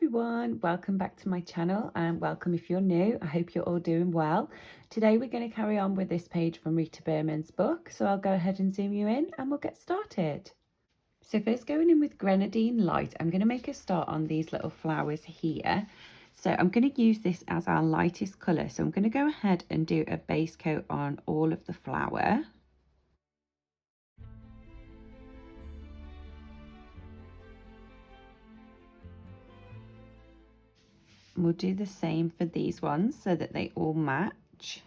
everyone, welcome back to my channel and welcome if you're new. I hope you're all doing well. Today we're going to carry on with this page from Rita Berman's book, so I'll go ahead and zoom you in and we'll get started. So first, going in with Grenadine Light, I'm going to make a start on these little flowers here. So I'm going to use this as our lightest colour, so I'm going to go ahead and do a base coat on all of the flower. We'll do the same for these ones so that they all match.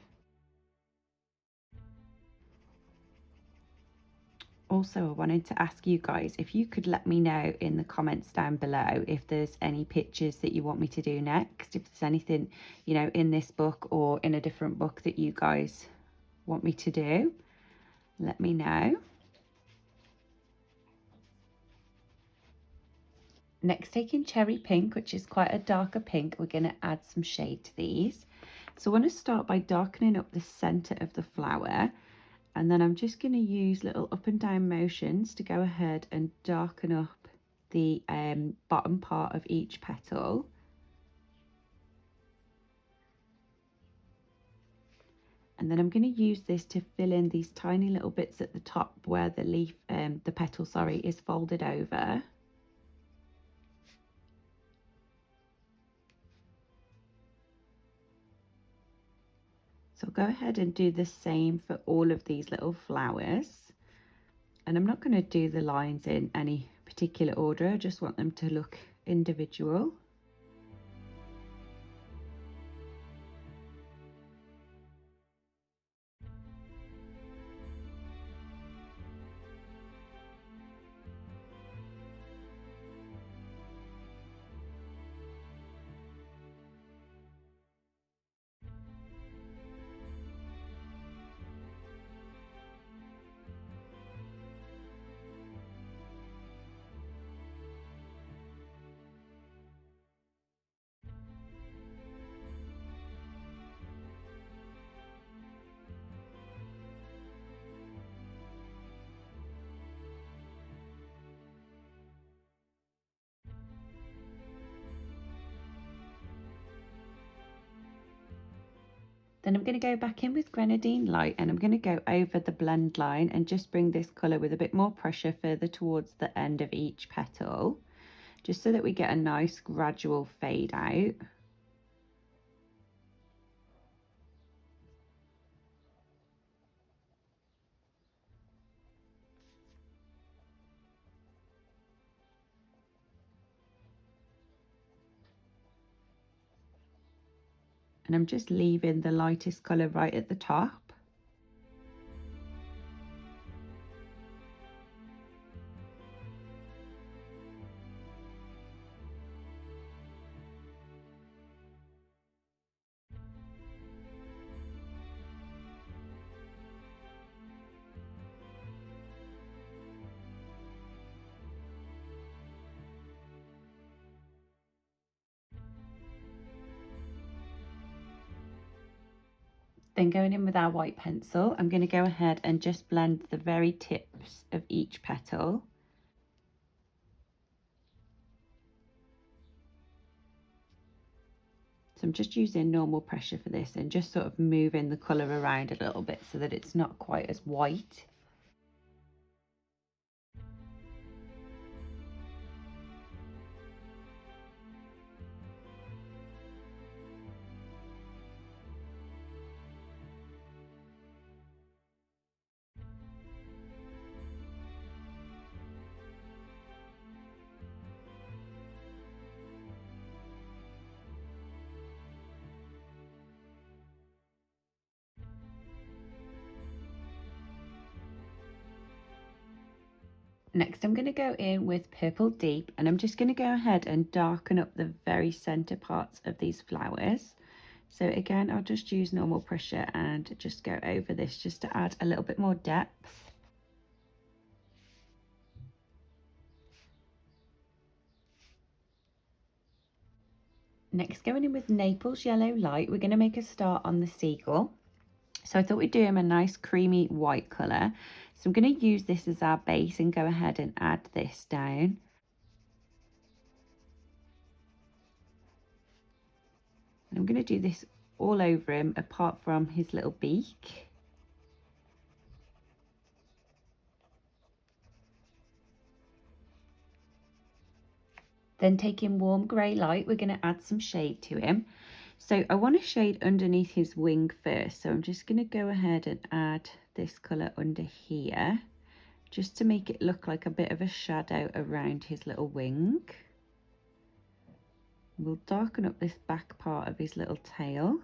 Also, I wanted to ask you guys if you could let me know in the comments down below if there's any pictures that you want me to do next, if there's anything, you know, in this book or in a different book that you guys want me to do. Let me know. Next, taking Cherry Pink, which is quite a darker pink, we're going to add some shade to these. So I want to start by darkening up the centre of the flower, and then I'm just going to use little up and down motions to go ahead and darken up the bottom part of each petal. And then I'm going to use this to fill in these tiny little bits at the top where the leaf, the petal, sorry, is folded over. So I'll go ahead and do the same for all of these little flowers. And I'm not going to do the lines in any particular order, I just want them to look individual. Then I'm going to go back in with Grenadine Light and I'm going to go over the blend line and just bring this colour with a bit more pressure further towards the end of each petal, just so that we get a nice gradual fade out. And I'm just leaving the lightest colour right at the top. Then going in with our white pencil, I'm going to go ahead and just blend the very tips of each petal. So I'm just using normal pressure for this and just sort of moving the colour around a little bit so that it's not quite as white. Next, I'm going to go in with Purple Deep and I'm just going to go ahead and darken up the very centre parts of these flowers. So again, I'll just use normal pressure and just go over this just to add a little bit more depth. Next, going in with Naples Yellow Light, we're going to make a start on the seagull. So I thought we'd do him a nice creamy white colour. So I'm going to use this as our base and go ahead and add this down. I'm going to do this all over him apart from his little beak. Then taking warm grey light, we're going to add some shade to him. So I want to shade underneath his wing first. So I'm just going to go ahead and add this colour under here, just to make it look like a bit of a shadow around his little wing. We'll darken up this back part of his little tail.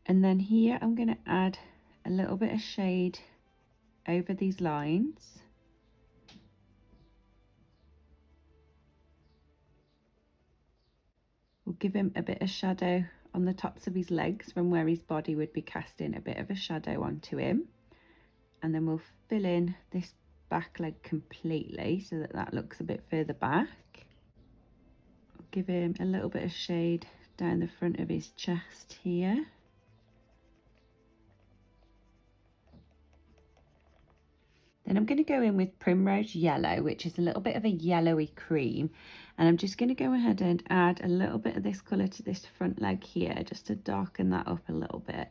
And then here I'm going to add a little bit of shade over these lines. We'll give him a bit of shadow on the tops of his legs from where his body would be casting a bit of a shadow onto him. And then we'll fill in this back leg completely so that that looks a bit further back. We'll give him a little bit of shade down the front of his chest here. Then I'm going to go in with Primrose Yellow, which is a little bit of a yellowy cream. And I'm just going to go ahead and add a little bit of this colour to this front leg here, just to darken that up a little bit.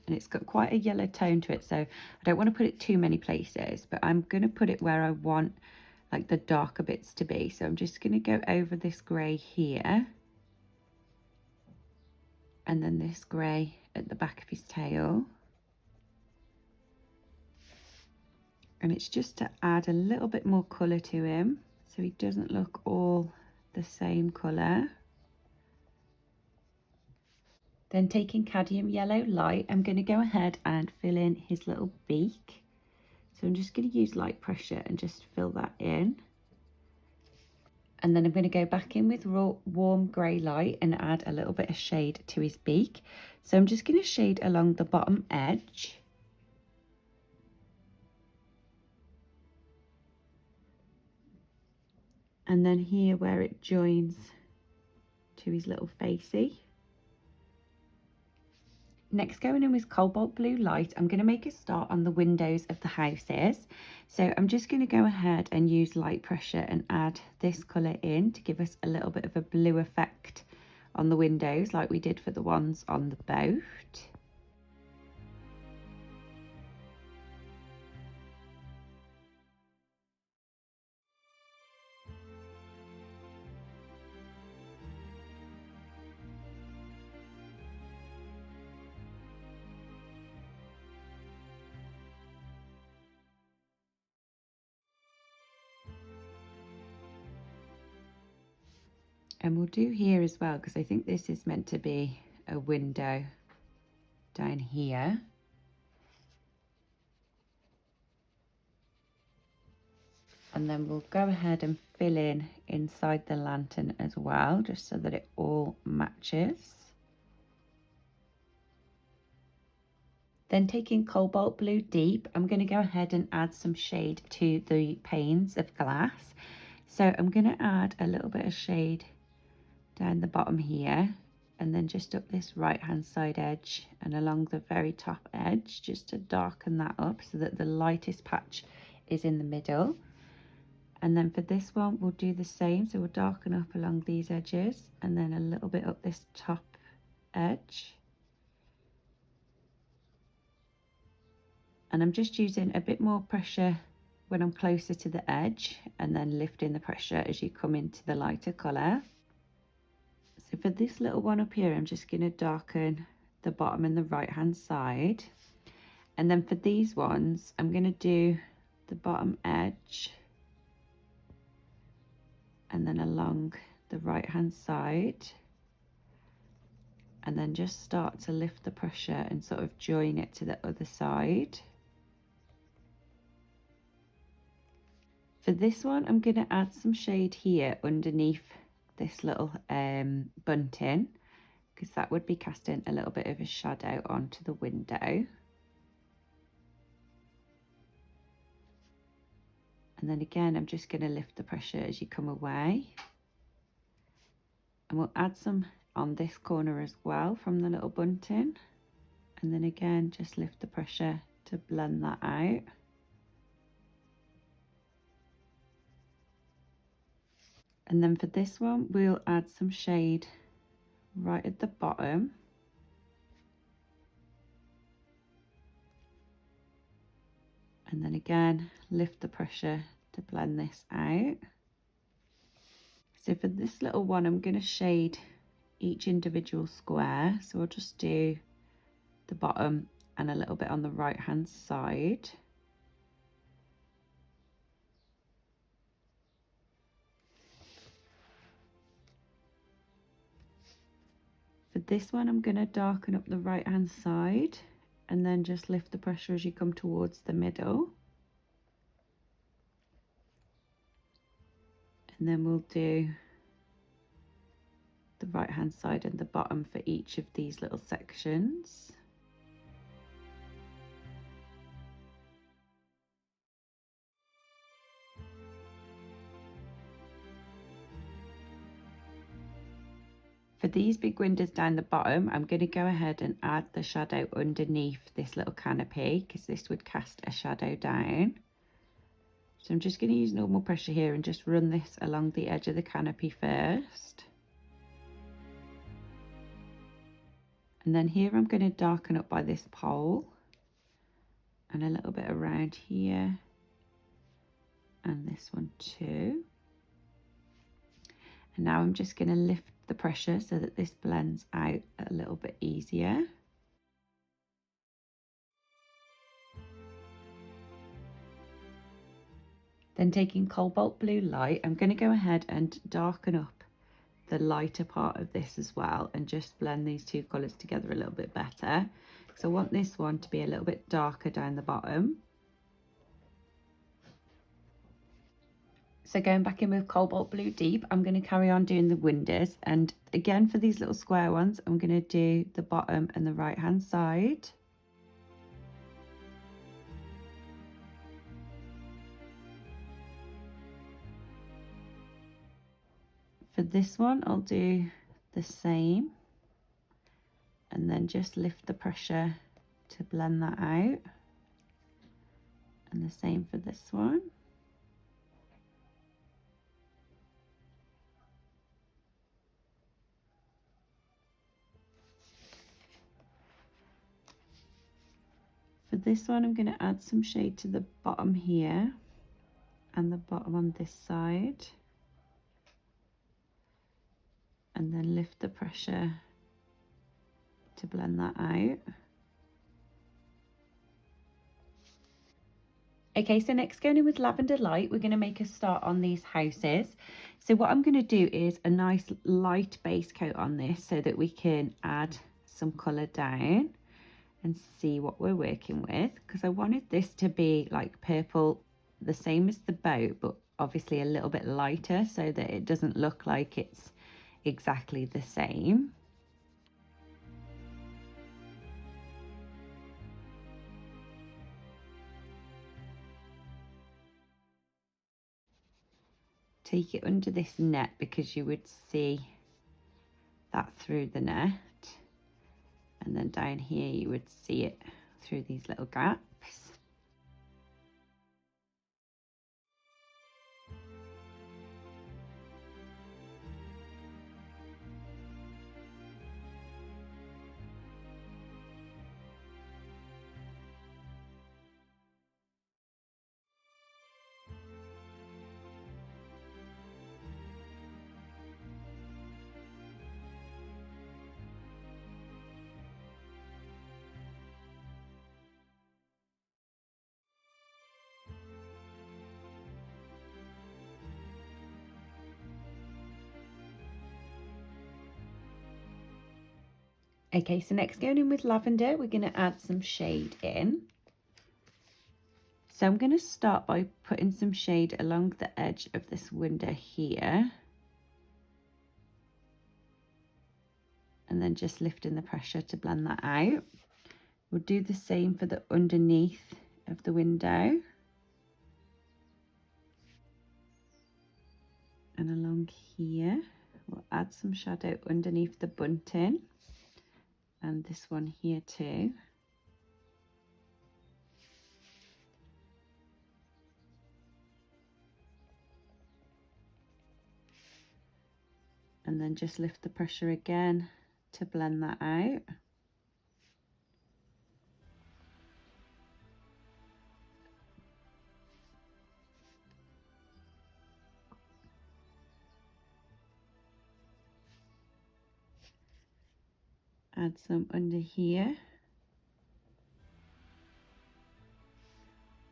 And it's got quite a yellow tone to it, so I don't want to put it too many places, but I'm going to put it where I want like the darker bits to be. So I'm just going to go over this grey here. And then this grey at the back of his tail. And it's just to add a little bit more colour to him, so he doesn't look all the same colour. Then taking Cadmium Yellow Light, I'm going to go ahead and fill in his little beak. So I'm just going to use light pressure and just fill that in. And then I'm going to go back in with warm grey light and add a little bit of shade to his beak. So I'm just going to shade along the bottom edge. And then here where it joins to his little facey. Next, going in with Cobalt Blue Light, I'm going to make a start on the windows of the houses. So I'm just going to go ahead and use light pressure and add this colour in to give us a little bit of a blue effect on the windows like we did for the ones on the boat. And we'll do here as well, because I think this is meant to be a window down here. And then we'll go ahead and fill in inside the lantern as well, just so that it all matches. Then taking Cobalt Blue Deep, I'm going to go ahead and add some shade to the panes of glass. So I'm going to add a little bit of shade down the bottom here, and then just up this right hand side edge and along the very top edge, just to darken that up so that the lightest patch is in the middle. And then for this one we'll do the same, so we'll darken up along these edges and then a little bit up this top edge. And I'm just using a bit more pressure when I'm closer to the edge, and then lifting the pressure as you come into the lighter colour. So for this little one up here, I'm just going to darken the bottom and the right hand side. And then for these ones, I'm going to do the bottom edge and then along the right hand side. And then just start to lift the pressure and sort of join it to the other side. For this one, I'm going to add some shade here underneath this little bunting, because that would be casting a little bit of a shadow onto the window. And then again, I'm just going to lift the pressure as you come away. And we'll add some on this corner as well from the little bunting. And then again, just lift the pressure to blend that out. And then for this one, we'll add some shade right at the bottom. And then again, lift the pressure to blend this out. So for this little one, I'm going to shade each individual square. So I'll just do the bottom and a little bit on the right hand side. For this one, I'm going to darken up the right hand side and then just lift the pressure as you come towards the middle. And then we'll do the right hand side and the bottom for each of these little sections. For these big windows down the bottom, I'm going to go ahead and add the shadow underneath this little canopy because this would cast a shadow down. So I'm just going to use normal pressure here and just run this along the edge of the canopy first. And then here I'm going to darken up by this pole and a little bit around here and this one too. And now I'm just going to lift the pressure so that this blends out a little bit easier. Then taking Cobalt Blue Light, I'm going to go ahead and darken up the lighter part of this as well and just blend these two colours together a little bit better. So I want this one to be a little bit darker down the bottom. So going back in with Cobalt Blue Deep, I'm going to carry on doing the windows, and again for these little square ones I'm going to do the bottom and the right hand side. For this one I'll do the same and then just lift the pressure to blend that out, and the same for this one. For this one, I'm going to add some shade to the bottom here and the bottom on this side, and then lift the pressure to blend that out. Okay, so next going in with Lavender Light, we're going to make a start on these houses. So what I'm going to do is a nice light base coat on this so that we can add some colour down and see what we're working with, because I wanted this to be like purple, the same as the boat, but obviously a little bit lighter so that it doesn't look like it's exactly the same. Take it under this net because you would see that through the net, and then down here you would see it through these little gaps. Okay, so next going in with lavender, we're going to add some shade in. So I'm going to start by putting some shade along the edge of this window here, and then just lifting the pressure to blend that out. We'll do the same for the underneath of the window and along here. We'll add some shadow underneath the bunting and this one here too. And then just lift the pressure again to blend that out. Add some under here.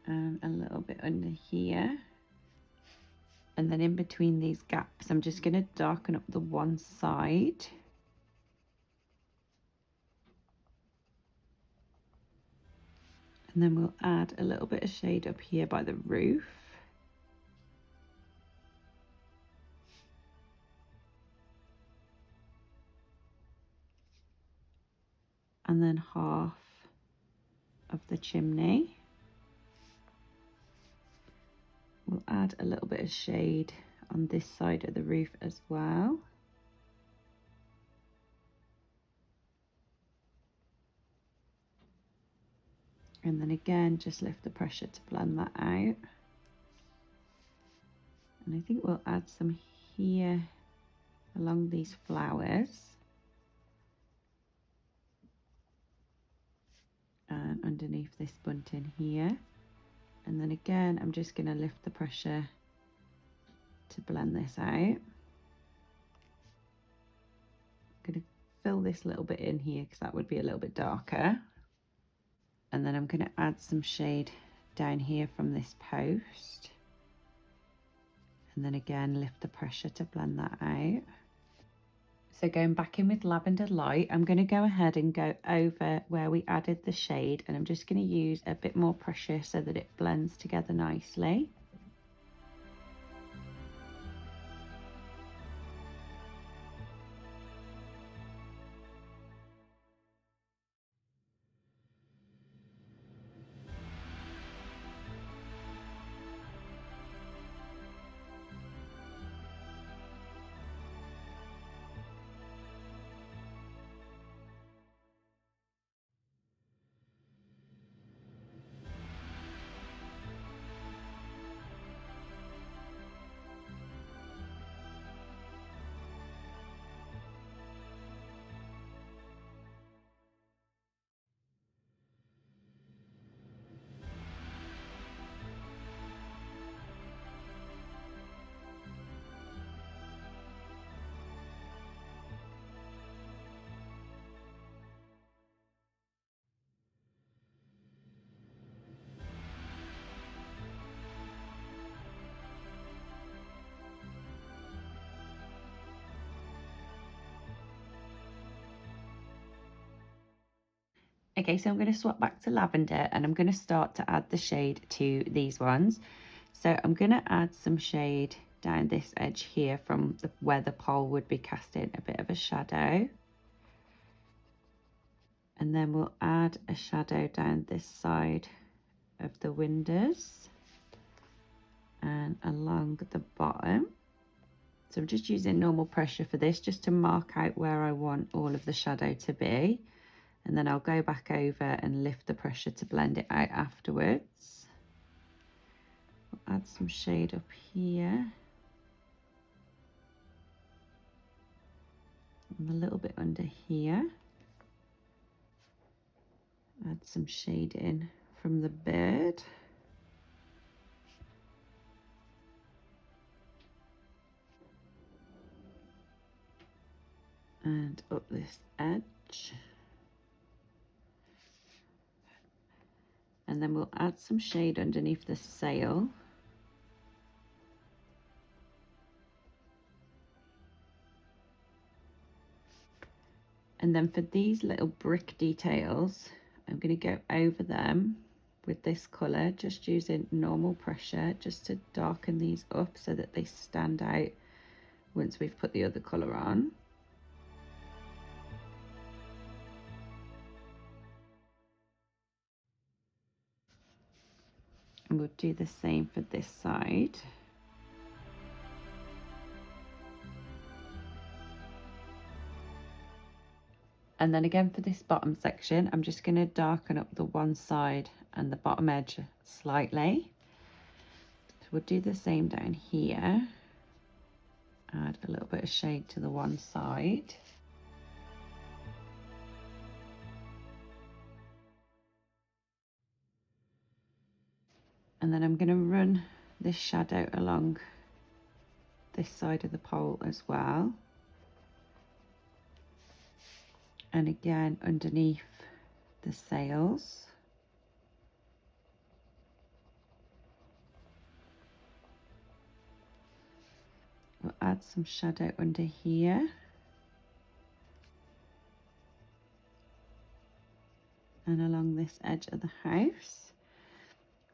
And a little bit under here. And then in between these gaps, I'm just going to darken up the one side. And then we'll add a little bit of shade up here by the roof. And then half of the chimney. We'll add a little bit of shade on this side of the roof as well. And then again, just lift the pressure to blend that out. And I think we'll add some here along these flowers. And underneath this bunting here. And then again, I'm just going to lift the pressure to blend this out. I'm going to fill this little bit in here because that would be a little bit darker. And then I'm going to add some shade down here from this post. And then again, lift the pressure to blend that out. So going back in with lavender light, I'm going to go ahead and go over where we added the shade, and I'm just going to use a bit more pressure so that it blends together nicely. Okay, so I'm going to swap back to lavender, and I'm going to start to add the shade to these ones. So I'm going to add some shade down this edge here from where the pole would be casting a bit of a shadow. And then we'll add a shadow down this side of the windows and along the bottom. So I'm just using normal pressure for this, just to mark out where I want all of the shadow to be. And then I'll go back over and lift the pressure to blend it out afterwards. We'll add some shade up here. And a little bit under here. Add some shade in from the bird. And up this edge. And then we'll add some shade underneath the sail. And then for these little brick details, I'm going to go over them with this colour, just using normal pressure, just to darken these up so that they stand out once we've put the other colour on. And we'll do the same for this side. And then again for this bottom section, I'm just going to darken up the one side and the bottom edge slightly. So we'll do the same down here. Add a little bit of shade to the one side. And then I'm going to run this shadow along this side of the pole as well. And again underneath the sails. We'll add some shadow under here. And along this edge of the house.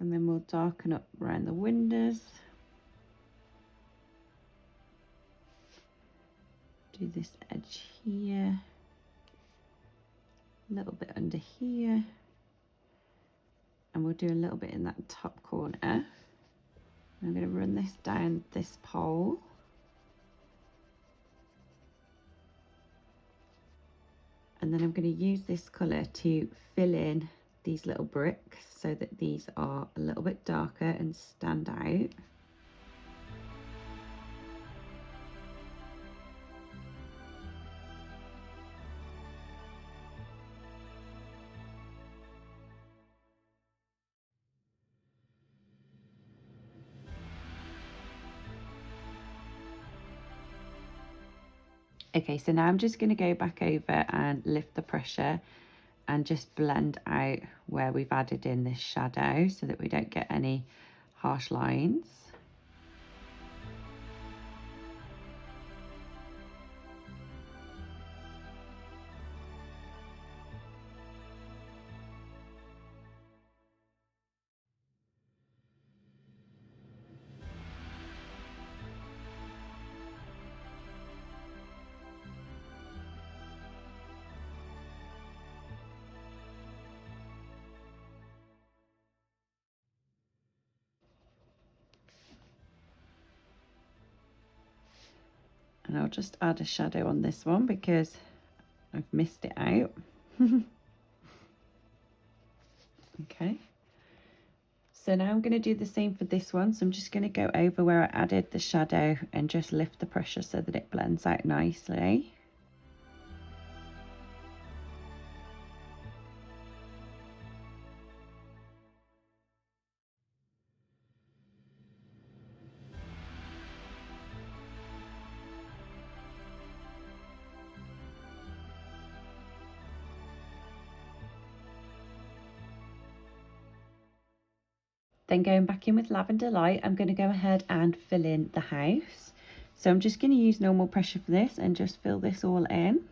And then we'll darken up around the windows. Do this edge here. A little bit under here. And we'll do a little bit in that top corner. I'm going to run this down this pole. And then I'm going to use this colour to fill in these little bricks so that these are a little bit darker and stand out. Okay, so now I'm just going to go back over and lift the pressure and just blend out where we've added in this shadow so that we don't get any harsh lines. And I'll just add a shadow on this one because I've missed it out. Okay. So now I'm going to do the same for this one. So I'm just going to go over where I added the shadow and just lift the pressure so that it blends out nicely. Then going back in with Lavender Light, I'm going to go ahead and fill in the house. So I'm just going to use normal pressure for this and just fill this all in.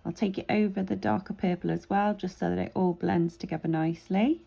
I'll take it over the darker purple as well, just so that it all blends together nicely.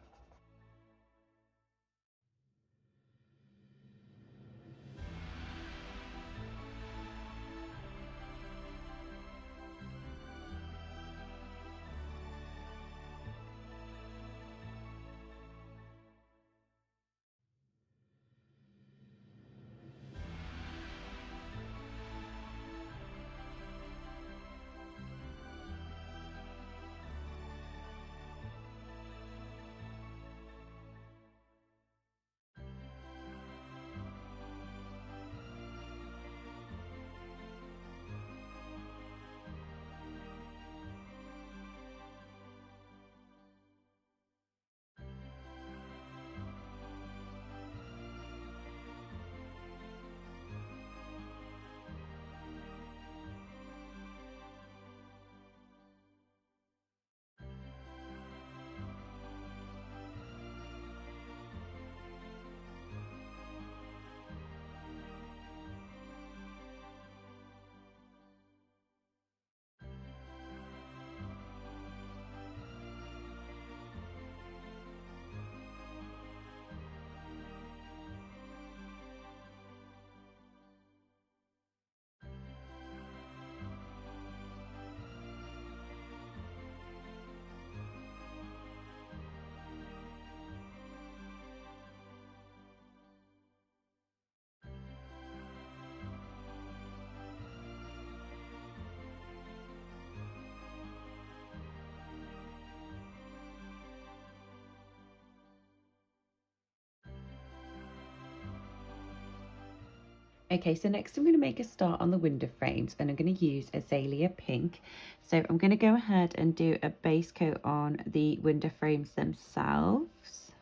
Okay, so next I'm going to make a start on the window frames and I'm going to use Azalea Pink. So I'm going to go ahead and do a base coat on the window frames themselves.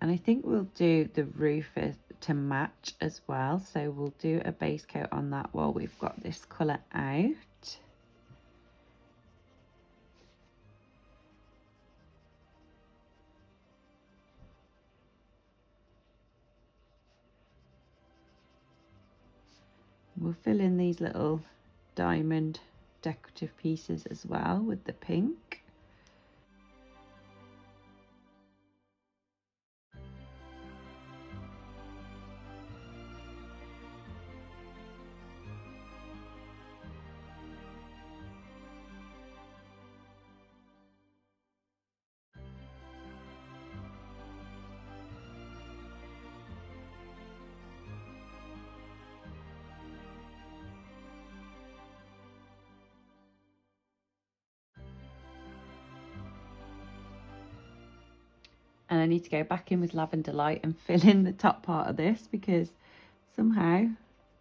And I think we'll do the roof to match as well. So we'll do a base coat on that while we've got this colour out. We'll fill in these little diamond decorative pieces as well with the pink. And I need to go back in with Lavender Light and fill in the top part of this because somehow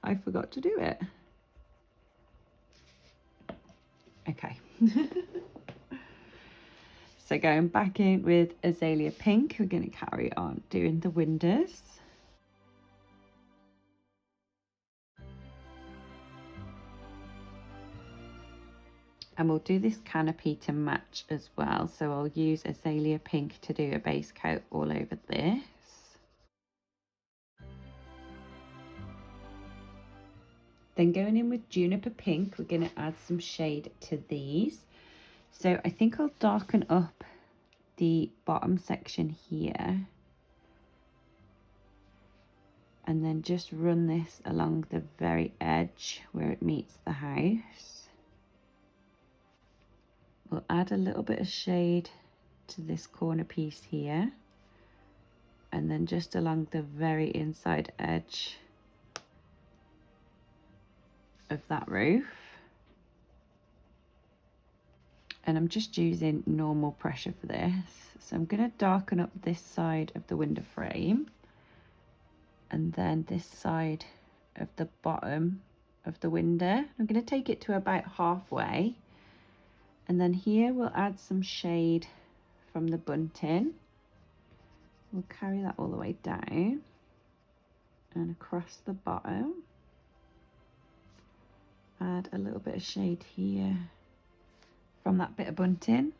I forgot to do it. Okay. So going back in with Azalea Pink, we're going to carry on doing the windows. And we'll do this canopy to match as well. So I'll use Azalea Pink to do a base coat all over this. Then going in with Juniper Pink, we're going to add some shade to these. So I think I'll darken up the bottom section here. And then just run this along the very edge where it meets the house. We'll add a little bit of shade to this corner piece here. And then just along the very inside edge of that roof. And I'm just using normal pressure for this. So I'm going to darken up this side of the window frame. And then this side of the bottom of the window. I'm going to take it to about halfway. And then here we'll add some shade from the bunting. We'll carry that all the way down and across the bottom. Add a little bit of shade here from that bit of bunting.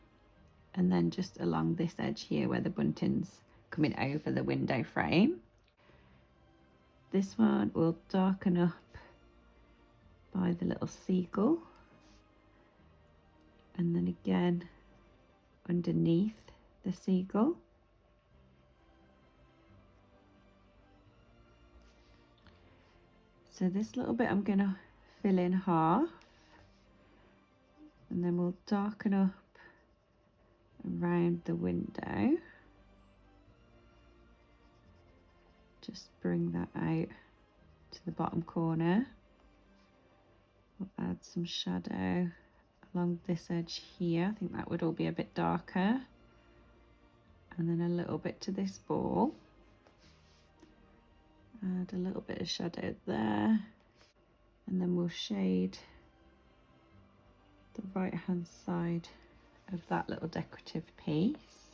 And then just along this edge here where the bunting's coming over the window frame. This one will darken up by the little seagull. And then again underneath the seagull. So this little bit I'm going to fill in half. And then we'll darken up around the window. Just bring that out to the bottom corner. We'll add some shadow along this edge here. I think that would all be a bit darker. And then a little bit to this ball. Add a little bit of shadow there. And then we'll shade the right hand side of that little decorative piece.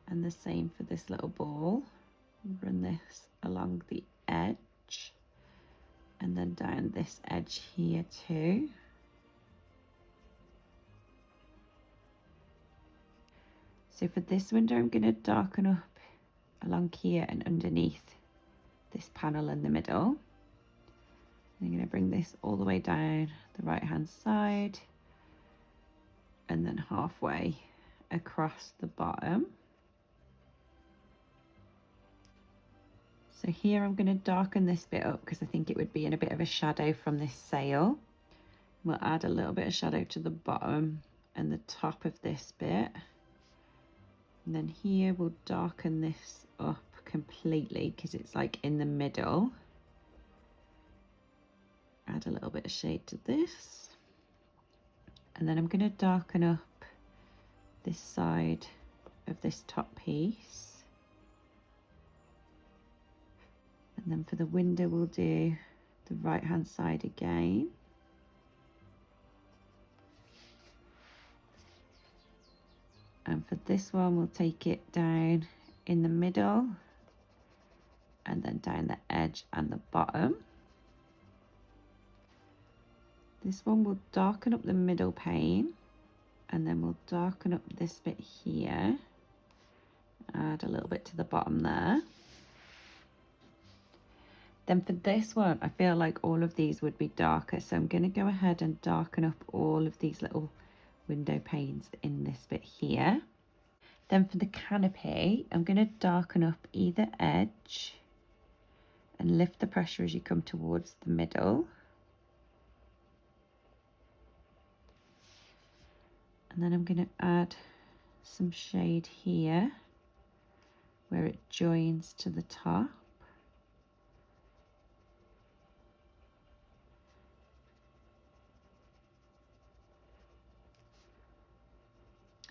And the same for this little ball. Run this along the edge. And then down this edge here too. So for this window, I'm going to darken up along here and underneath this panel in the middle. I'm going to bring this all the way down the right hand side and then halfway across the bottom. So here I'm going to darken this bit up because I think it would be in a bit of a shadow from this sail. We'll add a little bit of shadow to the bottom and the top of this bit. And then here we'll darken this up completely because it's like in the middle. Add a little bit of shade to this. And then I'm going to darken up this side of this top piece. And then for the window we'll do the right hand side again. And for this one, we'll take it down in the middle and then down the edge and the bottom. This one will darken up the middle pane, and then we'll darken up this bit here. Add a little bit to the bottom there. Then for this one, I feel like all of these would be darker, so I'm going to go ahead and darken up all of these little window panes in this bit here. Then for the canopy, I'm going to darken up either edge and lift the pressure as you come towards the middle. And then I'm going to add some shade here where it joins to the top.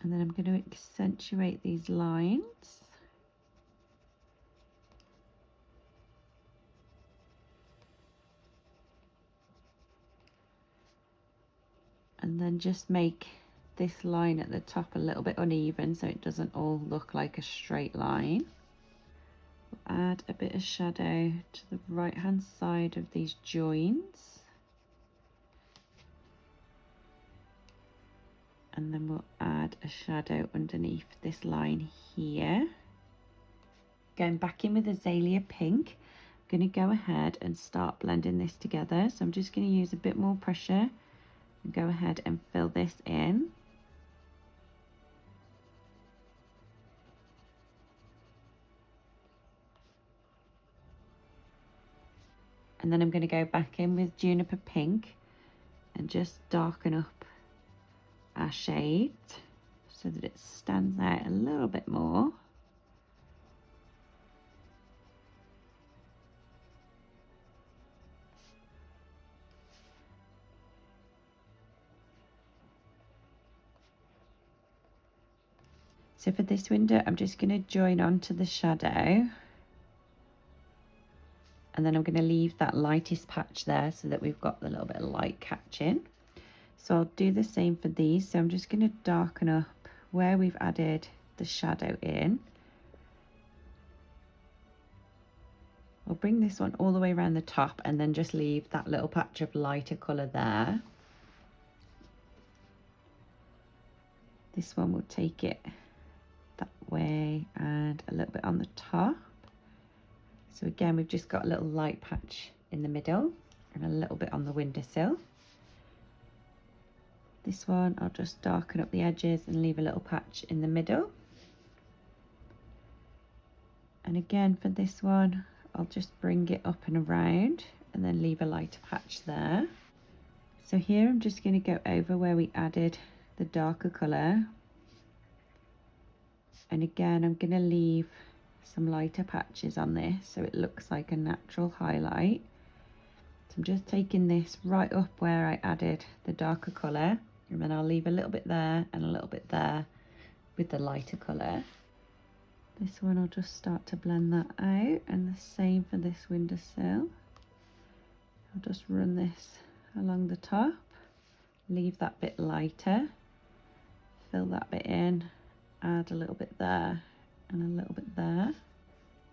And then I'm going to accentuate these lines. And then just make this line at the top a little bit uneven so it doesn't all look like a straight line. We'll add a bit of shadow to the right hand side of these joins. And then we'll add a shadow underneath this line here. Going back in with Azalea Pink, I'm going to go ahead and start blending this together. So I'm just going to use a bit more pressure and go ahead and fill this in. And then I'm going to go back in with Juniper Pink and just darken up our shade so that it stands out a little bit more. So for this window, I'm just going to join onto the shadow. And then I'm going to leave that lightest patch there so that we've got the little bit of light catching. So I'll do the same for these. So I'm just going to darken up where we've added the shadow in. I'll bring this one all the way around the top and then just leave that little patch of lighter colour there. This one will take it that way and a little bit on the top. So again, we've just got a little light patch in the middle and a little bit on the windowsill. This one, I'll just darken up the edges and leave a little patch in the middle. And again, for this one, I'll just bring it up and around and then leave a lighter patch there. So here, I'm just going to go over where we added the darker colour. And again, I'm going to leave some lighter patches on this so it looks like a natural highlight. So I'm just taking this right up where I added the darker colour, and then I'll leave a little bit there and a little bit there with the lighter colour. This one I'll just start to blend that out, and the same for this windowsill. I'll just run this along the top, leave that bit lighter, fill that bit in, add a little bit there and a little bit there.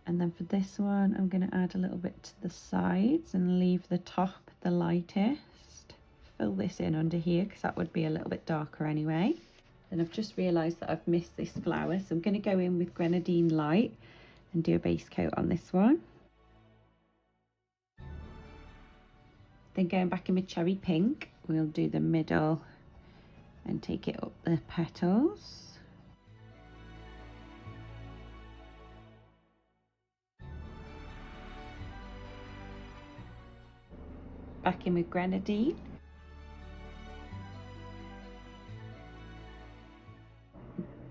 And then for this one, I'm going to add a little bit to the sides and leave the top the lightest. Fill this in under here because that would be a little bit darker anyway. Then I've just realised that I've missed this flower, so I'm going to go in with Grenadine Light and do a base coat on this one. Then going back in with Cherry Pink, we'll do the middle and take it up the petals. Back in with Grenadine.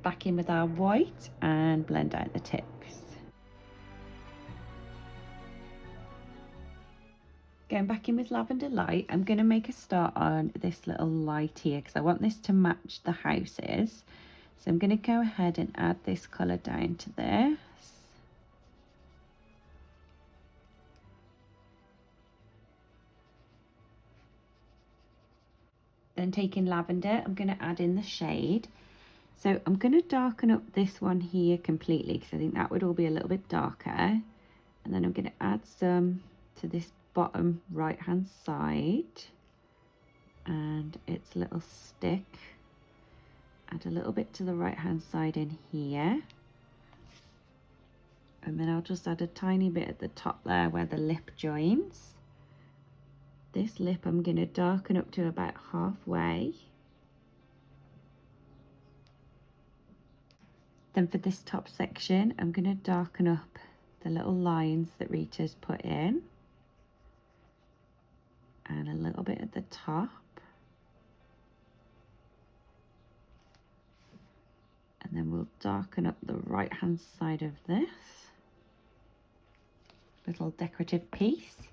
Back in with our white and blend out the tips. Going back in with Lavender Light, I'm going to make a start on this little light here because I want this to match the houses. So I'm going to go ahead and add this colour down to this. Then taking lavender, I'm going to add in the shade. So I'm going to darken up this one here completely because I think that would all be a little bit darker. And then I'm going to add some to this bottom right hand side and its little stick. Add a little bit to the right hand side in here. And then I'll just add a tiny bit at the top there where the lip joins. This lip I'm going to darken up to about halfway. Then for this top section, I'm going to darken up the little lines that Rita's put in. And a little bit at the top. And then we'll darken up the right hand side of this little decorative piece.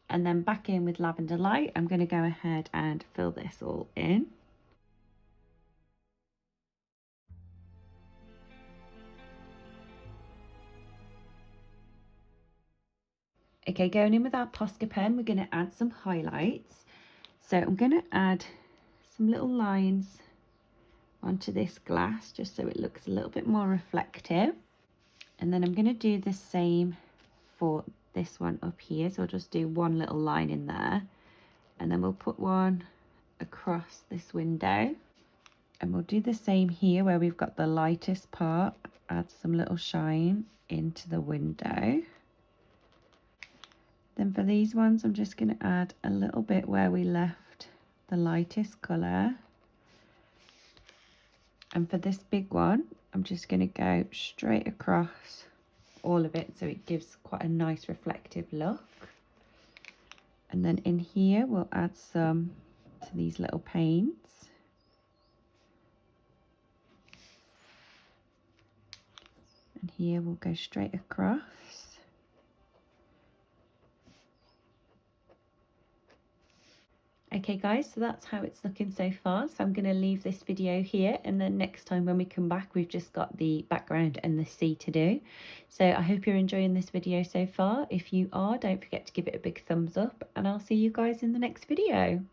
And then back in with Lavender Light, I'm going to go ahead and fill this all in. Okay, going in with our Posca pen, we're going to add some highlights. So I'm going to add some little lines onto this glass just so it looks a little bit more reflective. And then I'm going to do the same for this one up here. So I'll just do one little line in there. And then we'll put one across this window. And we'll do the same here where we've got the lightest part. Add some little shine into the window. Then for these ones, I'm just going to add a little bit where we left the lightest colour. And for this big one, I'm just going to go straight across all of it so it gives quite a nice reflective look. And then in here, we'll add some to these little paints. And here we'll go straight across. Okay guys, so that's how it's looking so far. So I'm going to leave this video here, and then next time when we come back, we've just got the background and the sea to do. So I hope you're enjoying this video so far. If you are, don't forget to give it a big thumbs up, and I'll see you guys in the next video.